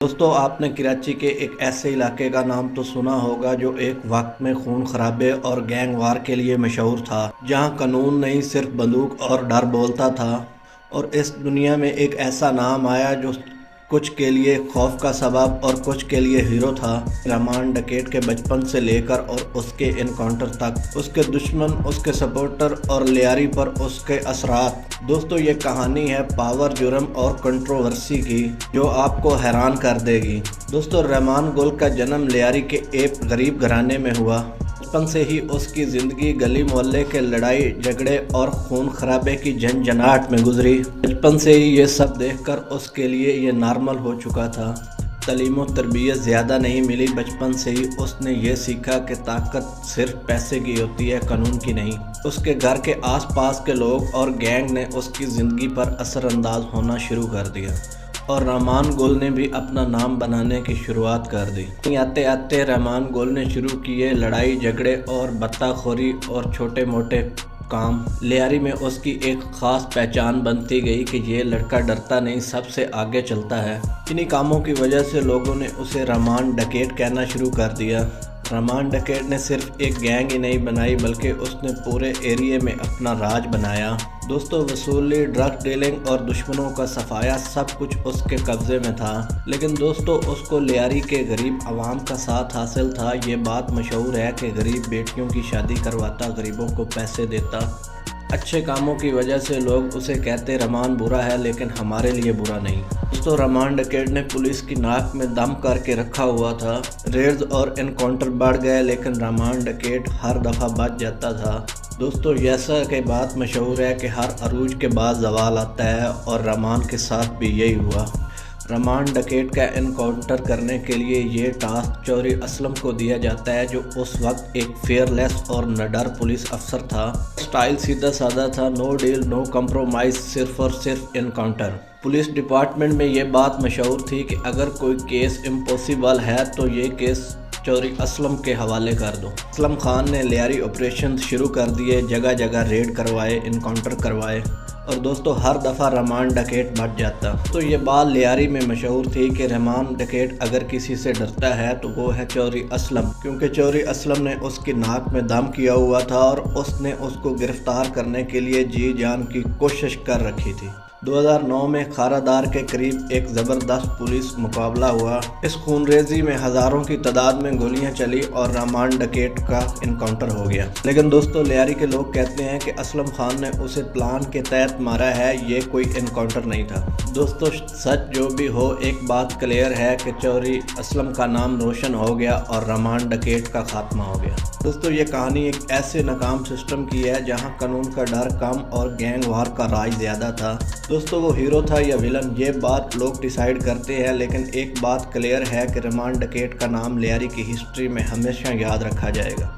دوستو آپ نے کراچی کے ایک ایسے علاقے کا نام تو سنا ہوگا جو ایک وقت میں خون خرابے اور گینگ وار کے لیے مشہور تھا، جہاں قانون نہیں صرف بندوق اور ڈر بولتا تھا۔ اور اس دنیا میں ایک ایسا نام آیا جو کچھ کے لیے خوف کا سبب اور کچھ کے لیے ہیرو تھا۔ رحمان ڈکیت کے بچپن سے لے کر اور اس کے انکاؤنٹر تک، اس کے دشمن، اس کے سپورٹر اور لیاری پر اس کے اثرات۔ دوستو یہ کہانی ہے پاور، جرم اور کنٹروورسی کی جو آپ کو حیران کر دے گی۔ دوستو رحمان گل کا جنم لیاری کے ایک غریب گھرانے میں ہوا۔ بچپن سے ہی اس کی زندگی گلی محلے کے لڑائی جھگڑے اور خون خرابے کی جھنجھناہٹ میں گزری۔ بچپن سے ہی یہ سب دیکھ کر اس کے لیے یہ نارمل ہو چکا تھا۔ تعلیم و تربیت زیادہ نہیں ملی، بچپن سے ہی اس نے یہ سیکھا کہ طاقت صرف پیسے کی ہوتی ہے، قانون کی نہیں۔ اس کے گھر کے آس پاس کے لوگ اور گینگ نے اس کی زندگی پر اثر انداز ہونا شروع کر دیا، اور رحمان گل نے بھی اپنا نام بنانے کی شروعات کر دی۔ آتے آتے رحمان گل نے شروع کیے لڑائی جھگڑے اور بتہ خوری اور چھوٹے موٹے کام۔ لیاری میں اس کی ایک خاص پہچان بنتی گئی کہ یہ لڑکا ڈرتا نہیں، سب سے آگے چلتا ہے۔ انہی کاموں کی وجہ سے لوگوں نے اسے رحمان ڈکیت کہنا شروع کر دیا۔ رحمان ڈکیت نے صرف ایک گینگ ہی نہیں بنائی بلکہ اس نے پورے ایریے میں اپنا راج بنایا۔ دوستو وصولی، ڈرگ ڈیلنگ اور دشمنوں کا صفایا سب کچھ اس کے قبضے میں تھا، لیکن دوستو اس کو لیاری کے غریب عوام کا ساتھ حاصل تھا۔ یہ بات مشہور ہے کہ غریب بیٹیوں کی شادی کرواتا، غریبوں کو پیسے دیتا۔ اچھے کاموں کی وجہ سے لوگ اسے کہتے رحمان برا ہے، لیکن ہمارے لیے برا نہیں۔ دوستو رحمان ڈکیت نے پولیس کی ناک میں دم کر کے رکھا ہوا تھا۔ ریڈز اور انکاؤنٹر بڑھ گئے لیکن رحمان ڈکیت ہر دفعہ بچ جاتا تھا۔ دوستو جیسا کہ بات مشہور ہے کہ ہر عروج کے بعد زوال آتا ہے، اور رحمان کے ساتھ بھی یہی ہوا۔ رحمان ڈکیت کا انکاؤنٹر کرنے کے لیے یہ ٹاسک چوری اسلم کو دیا جاتا ہے، جو اس وقت ایک فیئر لیس اور نڈر پولیس افسر تھا۔ سٹائل سیدھا سادہ تھا، نو ڈیل نو کمپرومائز، صرف اور صرف انکاؤنٹر۔ پولیس ڈپارٹمنٹ میں یہ بات مشہور تھی کہ اگر کوئی کیس امپوسیبل ہے تو یہ کیس چوری اسلم کے حوالے کر دو۔ اسلم خان نے لیاری آپریشن شروع کر دیے، جگہ جگہ ریڈ کروائے، انکاؤنٹر کروائے، اور دوستو ہر دفعہ رحمان ڈکیت بچ جاتا۔ تو یہ بات لیاری میں مشہور تھی کہ رحمان ڈکیت اگر کسی سے ڈرتا ہے تو وہ ہے چوری اسلم، کیونکہ چوری اسلم نے اس کی ناک میں دم کیا ہوا تھا اور اس نے اس کو گرفتار کرنے کے لیے جی جان کی کوشش کر رکھی تھی۔ 2009 میں کھارا دار کے قریب ایک زبردست پولیس مقابلہ ہوا۔ اس خونریزی میں ہزاروں کی تعداد میں گولیاں چلی اور رحمان ڈکیت کا انکاؤنٹر ہو گیا۔ لیکن دوستو لیاری کے لوگ کہتے ہیں کہ اسلم خان نے اسے پلان کے تحت مارا ہے، یہ کوئی انکاؤنٹر نہیں تھا۔ دوستو سچ جو بھی ہو، ایک بات کلیئر ہے کہ چوری اسلم کا نام روشن ہو گیا اور رحمان ڈکیت کا خاتمہ ہو گیا۔ دوستو یہ کہانی ایک ایسے ناکام سسٹم کی ہے جہاں قانون کا ڈر کم اور گینگ وار کا راج زیادہ تھا۔ دوستو وہ ہیرو تھا یا ویلن، یہ بات لوگ ڈیسائیڈ کرتے ہیں، لیکن ایک بات کلیئر ہے کہ رحمان ڈکیت کا نام لیاری کی ہسٹری میں ہمیشہ یاد رکھا جائے گا۔